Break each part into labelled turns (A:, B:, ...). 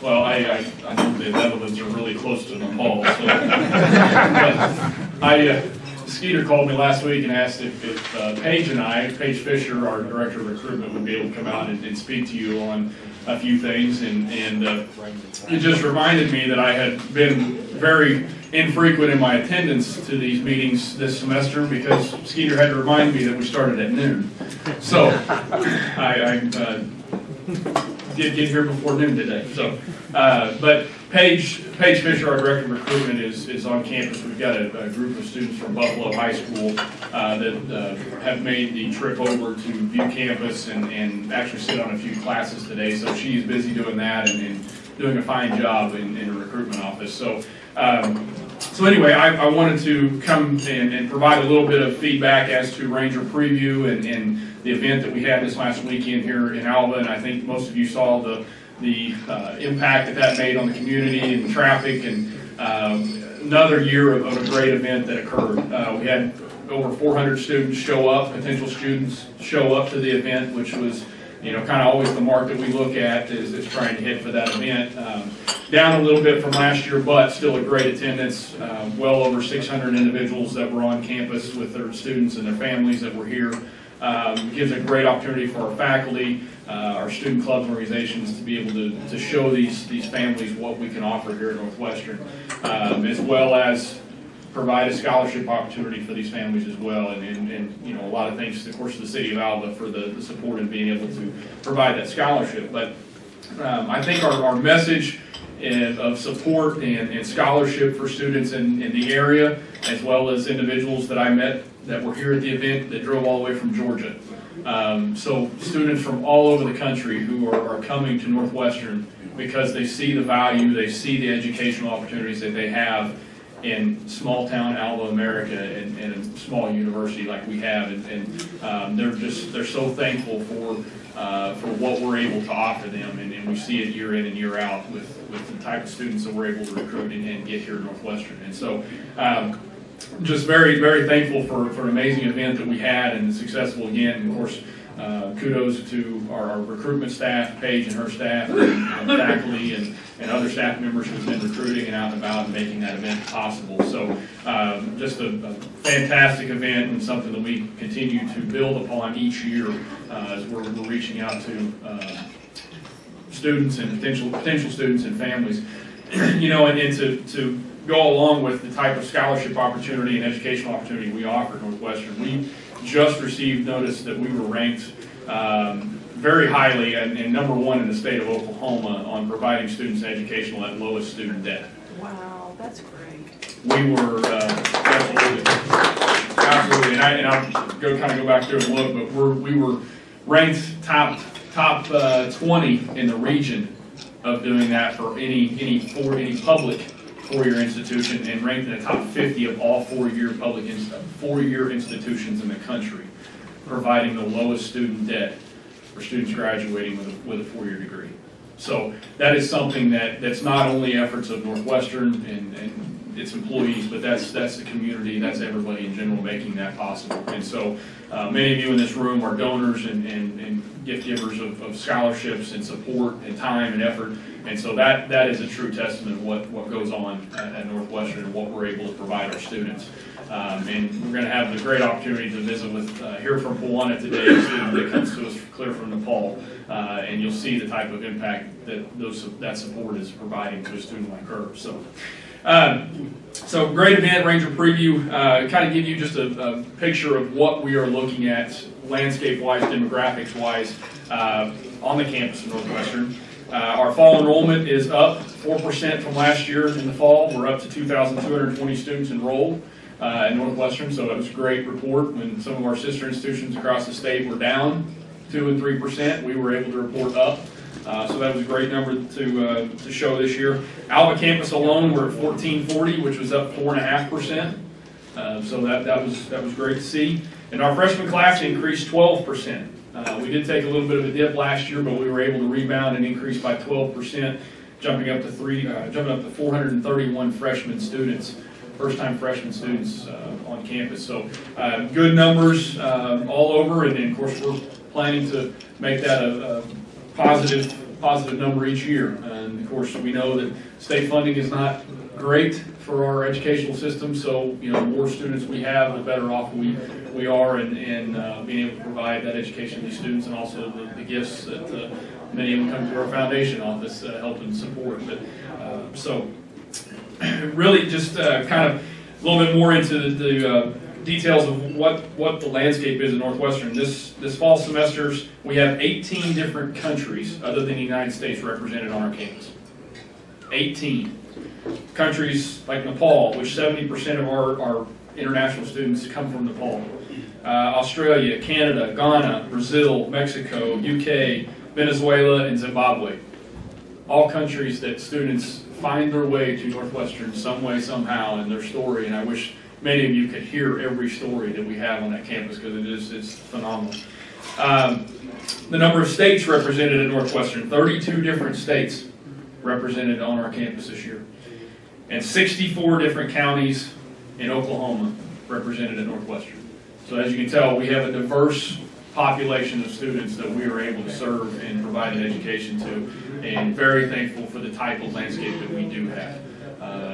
A: Well, I know the Netherlands are really close to Nepal, so. Skeeter called me last week and asked if Paige Fisher, our Director of Recruitment, would be able to come out and speak to you on a few things, and it just reminded me that I had been very infrequent in my attendance to these meetings this semester because Skeeter had to remind me that we started at noon. So I did get here before noon today. So, but Paige Fisher, our Director of Recruitment, is on campus. We've got a group of students from Buffalo High School that have made the trip over to view campus and actually sit on a few classes today. So she's busy doing that and doing a fine job in the recruitment office. So anyway, I wanted to come and provide a little bit of feedback as to Ranger Preview and the event that we had this last weekend here in Alva, and I think most of you saw the impact that made on the community and the traffic, and another year of a great event that occurred. We had over 400 students show up, potential students show up to the event, which was, kind of always the mark that we look at is trying to hit for that event. Down a little bit from last year, but still a great attendance. Well over 600 individuals that were on campus with their students and their families that were here. Gives a great opportunity for our faculty, our student clubs and organizations to be able to show these families what we can offer here at Northwestern, as well as provide a scholarship opportunity for these families as well. And a lot of thanks, of course, to the City of Alva for the support in being able to provide that scholarship. But I think our message of support and scholarship for students in the area, as well as individuals that I met that were here at the event that drove all the way from Georgia. So students from all over the country who are coming to Northwestern because they see the value, they see the educational opportunities that they have in small town Alva, America, and a small university like we have, and they're so thankful for what we're able to offer them, and we see it year in and year out with the type of students that we're able to recruit and get here at Northwestern. And so just very, very thankful for an amazing event that we had and successful again. And of course, kudos to our recruitment staff, Paige and her staff, and faculty and other staff members who've been recruiting and out and about and making that event possible. So just a fantastic event and something that we continue to build upon each year as we're reaching out to students and potential students and families. And to go along with the type of scholarship opportunity and educational opportunity we offer at Northwestern. We just received notice that we were ranked very highly and #1 in the state of Oklahoma on providing students educational at lowest student debt.
B: Wow, that's great.
A: We were absolutely, and I'll go back there and look, but we were ranked top 20 in the region of doing that for any public four-year institution, and ranked in the top 50 of all four-year institutions in the country, providing the lowest student debt for students graduating with a four-year degree. So that is something that's not only efforts of Northwestern and its employees, but that's the community, that's everybody in general making that possible. And so many of you in this room are donors and gift givers of scholarships and support and time and effort. And so that is a true testament of what goes on at Northwestern and what we're able to provide our students. And we're going to have the great opportunity to visit with, hear from Pawana today, a student that comes to us clear from Nepal. And you'll see the type of impact that support is providing to a student like her. So great event, Ranger Preview. Kind of give you just a picture of what we are looking at landscape-wise, demographics-wise on the campus of Northwestern. Our fall enrollment is up 4% from last year in the fall. We're up to 2,220 students enrolled at Northwestern, so that was a great report. When some of our sister institutions across the state were down 2% and 3%, we were able to report up. So that was a great number to show this year. Alva campus alone, we're at 1,440, which was up 4.5%. So that was great to see. And our freshman class increased 12%. We did take a little bit of a dip last year, but we were able to rebound and increase by 12%, jumping up to 431 freshman students, first-time freshman students on campus. So good numbers all over, and of course we're planning to make that a positive positive number each year. And of course, we know that state funding is not great for our educational system, so the more students we have, the better off we are in being able to provide that education to these students, and also the gifts that many of them come to our foundation office help and support. But so really just kind of a little bit more into the details of what the landscape is in Northwestern. This fall semesters, we have 18 different countries other than the United States represented on our campus. 18. Countries like Nepal, which 70% of our international students come from Nepal. Australia, Canada, Ghana, Brazil, Mexico, UK, Venezuela, and Zimbabwe. All countries that students find their way to Northwestern some way, somehow, in their story, and I wish many of you could hear every story that we have on that campus, because it's phenomenal. The number of states represented at Northwestern, 32 different states represented on our campus this year, and 64 different counties in Oklahoma represented at Northwestern. So as you can tell, we have a diverse population of students that we are able to serve and provide an education to, and very thankful for the type of landscape that we do have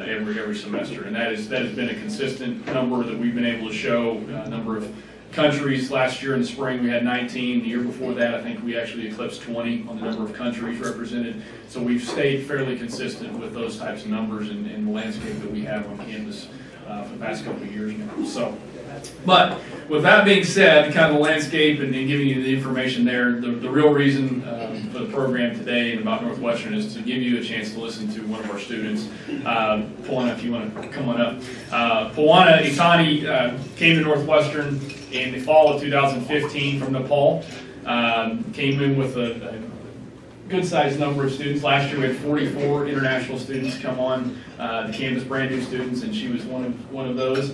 A: every semester. And that has been a consistent number that we've been able to show. A number of countries last year in the spring we had 19. The year before that I think we actually eclipsed 20 on the number of countries represented. So we've stayed fairly consistent with those types of numbers and the landscape that we have on campus for the past couple of years now. So, but with that being said, kind of the landscape and giving you the information there, the real reason for the program today and about Northwestern is to give you a chance to listen to one of our students. Pawana, if you want to come on up. Pawana Itani came to Northwestern in the fall of 2015 from Nepal. Came in with a good-sized number of students. Last year we had 44 international students come on the campus, brand new students, and she was one of those.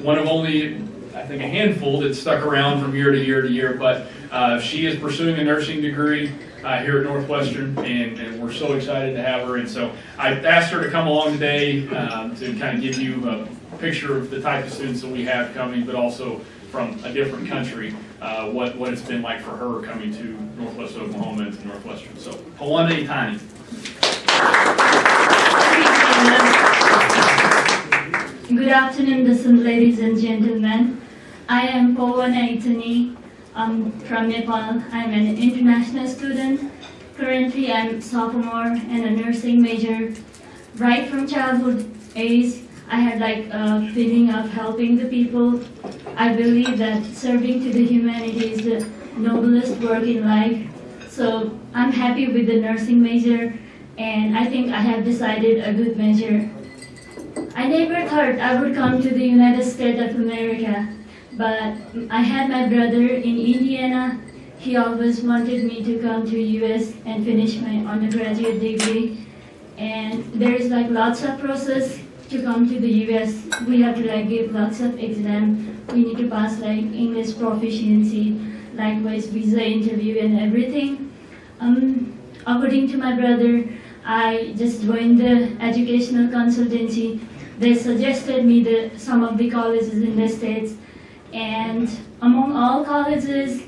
A: One of only, I think, a handful that stuck around from year to year to year, but she is pursuing a nursing degree here at Northwestern, and we're so excited to have her. And so I asked her to come along today to kind of give you a picture of the type of students that we have coming, but also from a different country, what it's been like for her coming to Northwest Oklahoma and to Northwestern. So, Pawana Itani.
C: Good afternoon, ladies and gentlemen. I am Pawana Itani. I'm from Nepal. I'm an international student. Currently, I'm sophomore and a nursing major. Right from childhood age, I had a feeling of helping the people. I believe that serving to the humanity is the noblest work in life. So I'm happy with the nursing major, and I think I have decided a good major. I never thought I would come to the United States of America, but I had my brother in Indiana. He always wanted me to come to US and finish my undergraduate degree. And there is lots of process to come to the US. We have to give lots of exams. We need to pass English proficiency, likewise visa interview and everything. According to my brother, I just joined the educational consultancy. They suggested me some of the colleges in the States, and among all colleges,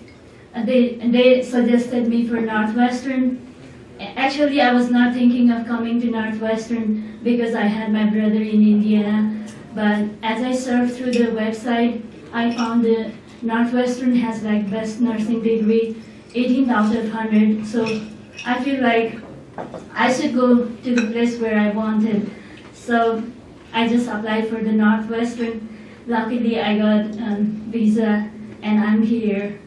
C: they suggested me for Northwestern. Actually, I was not thinking of coming to Northwestern because I had my brother in Indiana, but as I surfed through the website, I found that Northwestern has best nursing degree, 18 out of 100, so I feel like I should go to the place where I wanted. So I just applied for the Northwestern. Luckily, I got visa, and I'm here.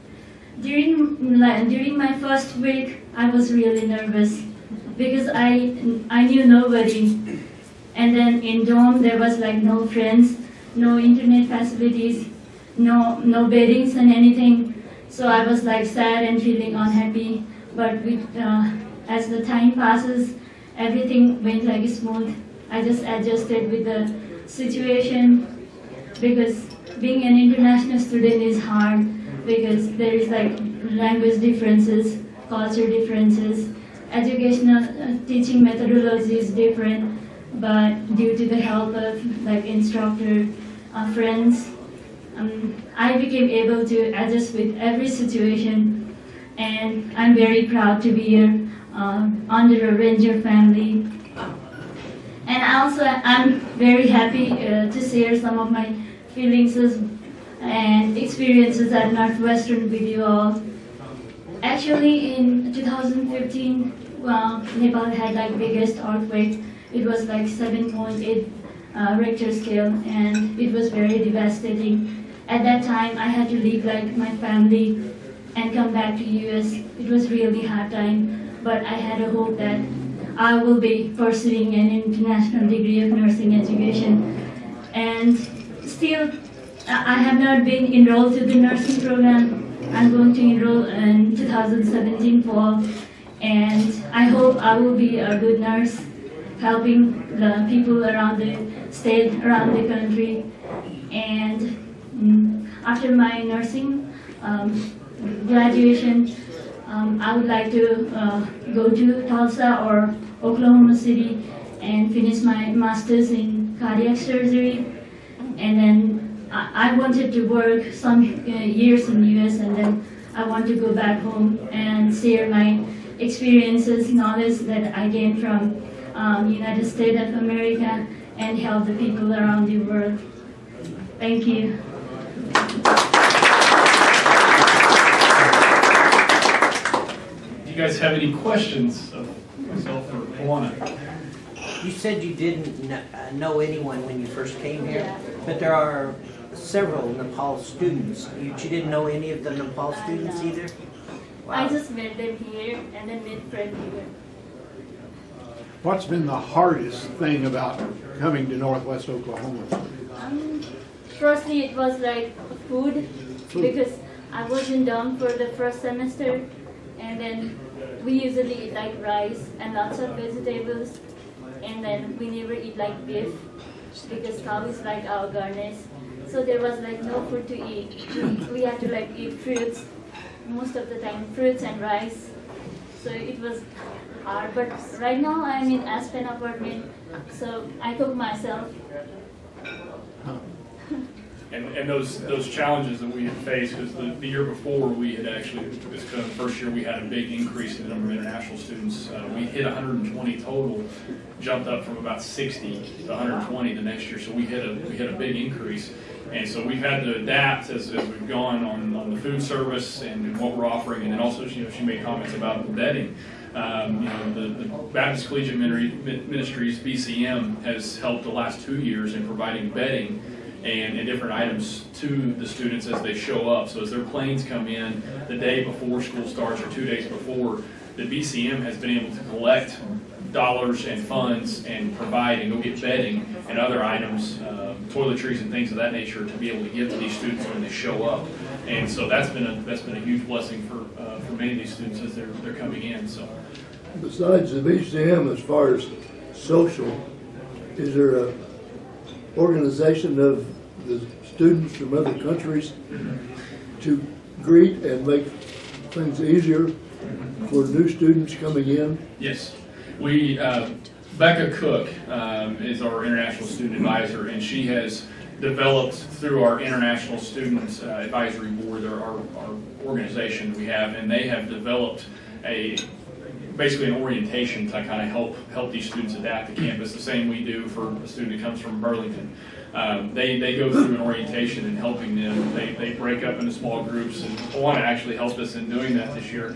C: During my first week, I was really nervous because I knew nobody. And then in dorm, there was no friends, no internet facilities, no beddings and anything. So I was sad and feeling unhappy. But as the time passes, everything went smooth. I just adjusted with the situation, because being an international student is hard, because there is language differences, culture differences, educational teaching methodology is different, but due to the help of instructor, friends, I became able to adjust with every situation, and I'm very proud to be here. under a ranger family. And I'm very happy to share some of my feelings and experiences at Northwestern with you all. Actually, in 2015, Nepal had like biggest earthquake. It was like 7.8 Richter scale, and it was very devastating. At that time, I had to leave like my family and come back to US. It was really hard time, but I had a hope that I will be pursuing an international degree of nursing education. And still, I have not been enrolled to the nursing program. I'm going to enroll in 2017 fall, and I hope I will be a good nurse, helping the people around the state, around the country. And after my nursing graduation, I would like to go to Tulsa or Oklahoma City and finish my master's in cardiac surgery. And then I wanted to work some years in the US, and then I want to go back home and share my experiences, knowledge that I gained from United States of America, and help the people around the world. Thank you.
A: Do you guys have any questions of myself or Pawana?
D: You said you didn't know anyone when you first came here, but there are several Nepal students. You didn't know any of the Nepal students either? Wow.
C: I just met them here and then made friends here.
E: What's been the hardest thing about coming to Northwest Oklahoma?
C: Firstly, it was like food, because I was in dorm for the first semester, and then we usually eat like rice and lots of vegetables, and then we never eat like beef because cow is like our garnish. So there was like no food to eat. We had to like eat fruits, most of the time fruits and rice. So it was hard, but right now I'm in Aspen apartment, so I cook myself.
A: And those challenges that we had faced, because the year before we had actually, this kind of first year we had a big increase in the number of international students. We hit 120 total, jumped up from about 60 to 120 the next year. So we hit a big increase, and so we've had to adapt as we've gone on the food service and what we're offering, and then also she made comments about the bedding. The Baptist Collegiate Ministries (BCM) has helped the last 2 years in providing bedding and different items to the students as they show up. So as their planes come in the day before school starts or 2 days before, the BCM has been able to collect dollars and funds and provide and go get bedding and other items, toiletries and things of that nature, to be able to give to these students when they show up. And so that's been a huge blessing for many of these students as they're coming in. So
F: besides the BCM, as far as social, is there a organization of the students from other countries to greet and make things easier for new students coming in?
A: yes, we Becca Cook is our international student advisor, and she has developed through our international student advisory board, our organization we have, and they have developed basically an orientation to kind of help these students adapt to campus, the same we do for a student that comes from Burlington. They go through an orientation and helping them. They break up into small groups, and Pawana actually helped us in doing that this year,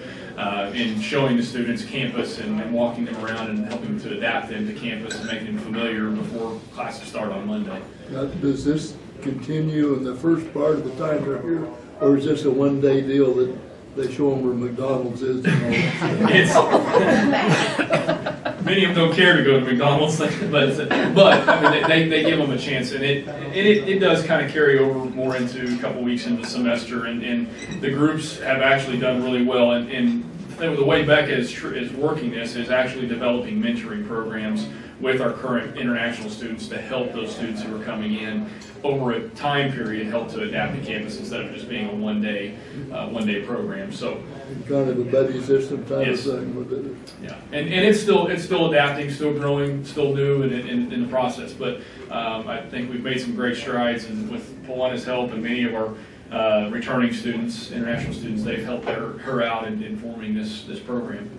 A: in showing the students campus and walking them around and helping to adapt them to campus and making them familiar before classes start on Monday.
F: Now, does this continue in the first part of the time they're here, or is this a one-day deal that they show them where McDonald's is and all that?
A: Many of them don't care to go to McDonald's, but I mean, they give them a chance, and it does kind of carry over more into a couple weeks into the semester, and the groups have actually done really well. And the way Becca is working this is actually developing mentoring programs with our current international students to help those students who are coming in over a time period help to adapt to campus instead of just being a one-day program. So
F: Kind of a buddy system type
A: Yes.
F: of thing with it.
A: yeah, and it's still adapting, still growing, still new in the process. But I think we've made some great strides, and with Pawana's help and many of our returning students, international students, they've helped her out in forming this program.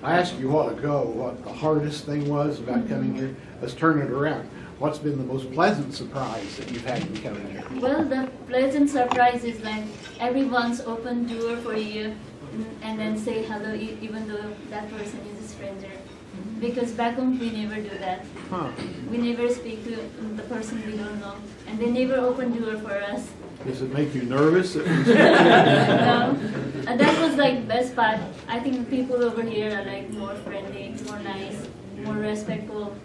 E: I asked you a while ago what the hardest thing was about coming here. Let's turn it around. What's been the most pleasant surprise that you've had in coming here?
C: Well, the pleasant surprise is like everyone's open door for you and then say hello even though that person is a stranger. Because back home we never do that.
E: Huh.
C: We never speak to the person we don't know, and they never open door for us.
E: Does it make you nervous?
C: No, that was like best part. I think the people over here are like more friendly, more nice, more respectful.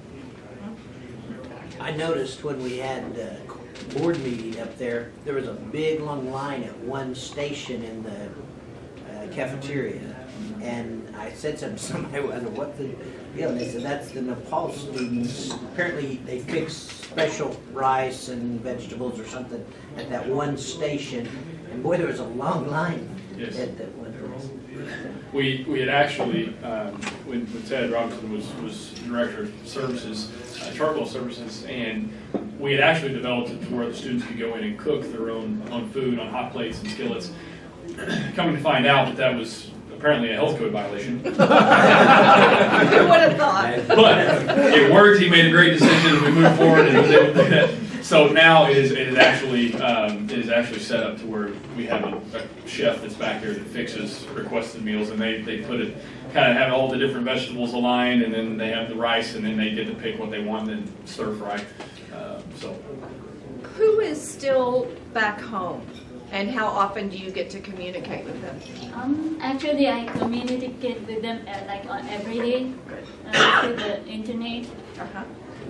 D: I noticed when we had board meeting up there, there was a big long line at one station in the cafeteria. And I said something to somebody, I wondered what the deal, and they said that's the Nepal students. Apparently they fix special rice and vegetables or something at that one station. And boy, there was a long line
A: Yes.
D: at that one place.
A: We had actually, when Ted Robinson was Director of Services, Charcoal Services, and we had actually developed it to where the students could go in and cook their own food on hot plates and skillets. Coming to find out that was apparently a health code violation.
B: Who would have thought?
A: But it worked. He made a great decision as we moved forward and was able to do that. So now it is actually set up to where we have a chef that's back there that fixes requested meals, and they put it kind of have all the different vegetables aligned, and then they have the rice, and then they get to pick what they want and then stir fry. So
B: Who is still back home? And how often do you get to communicate with them?
C: Actually, I communicate with them every day through the internet,
B: Uh-huh.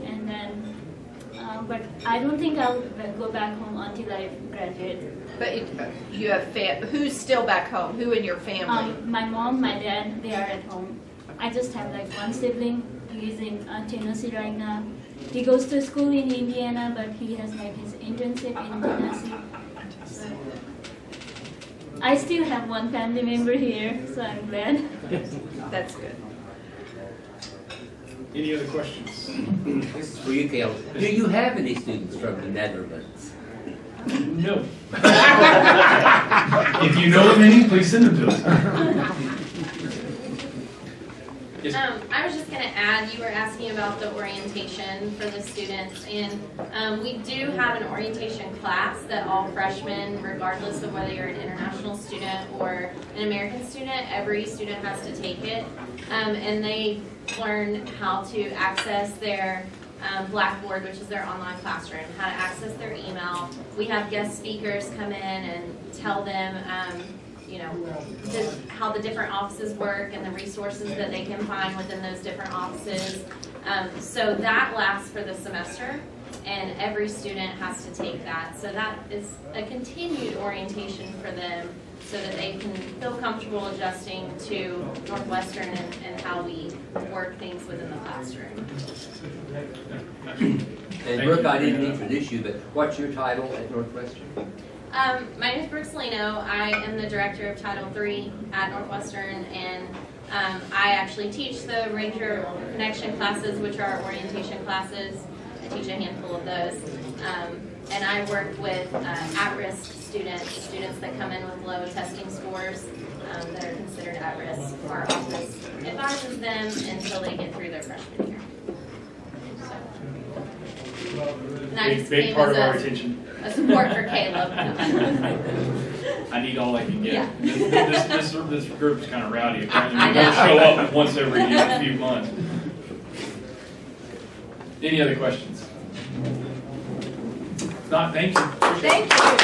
C: and then. But I don't think I'll go back home until I graduate.
B: But you have who's still back home? Who in your family?
C: My mom, my dad, they are at home. I just have like one sibling. He's in Tennessee right now. He goes to school in Indiana, but he has like his internship in Tennessee. So I still have one family member here, so I'm glad.
B: That's good.
A: any other questions?
G: This is for you, Caleb. Do you have any students from the Netherlands?
A: No. If you know of any, please send them to us. Yes.
H: I was just going to add, you were asking about the orientation for the students, and we do have an orientation class that all freshmen, regardless of whether you're an international student or an American student, every student has to take it, and they learn how to access their Blackboard, which is their online classroom, how to access their email. We have guest speakers come in and tell them how the different offices work and the resources that they can find within those different offices. So that lasts for the semester, and every student has to take that. So that is a continued orientation for them so that they can feel comfortable adjusting to Northwestern and how we work things within the classroom.
G: And Brooke, I didn't introduce you, but what's your title at Northwestern?
H: My name is Brooke Salino. I am the director of Title III at Northwestern, and I actually teach the Ranger Connection classes, which are our orientation classes. I teach a handful of those. And I work with at-risk students that come in with low testing scores that are considered at risk. Our office advises them until they get through their freshman year. And I just
A: Big
H: came
A: part of our
H: as
A: attention.
H: a support for Caleb.
A: I need all I can get.
H: Yeah.
A: This group is kind of rowdy. Apparently,
H: I
A: we
H: know.
A: don't show up once every few months. Any other questions? If not, thank you.
B: Thank you.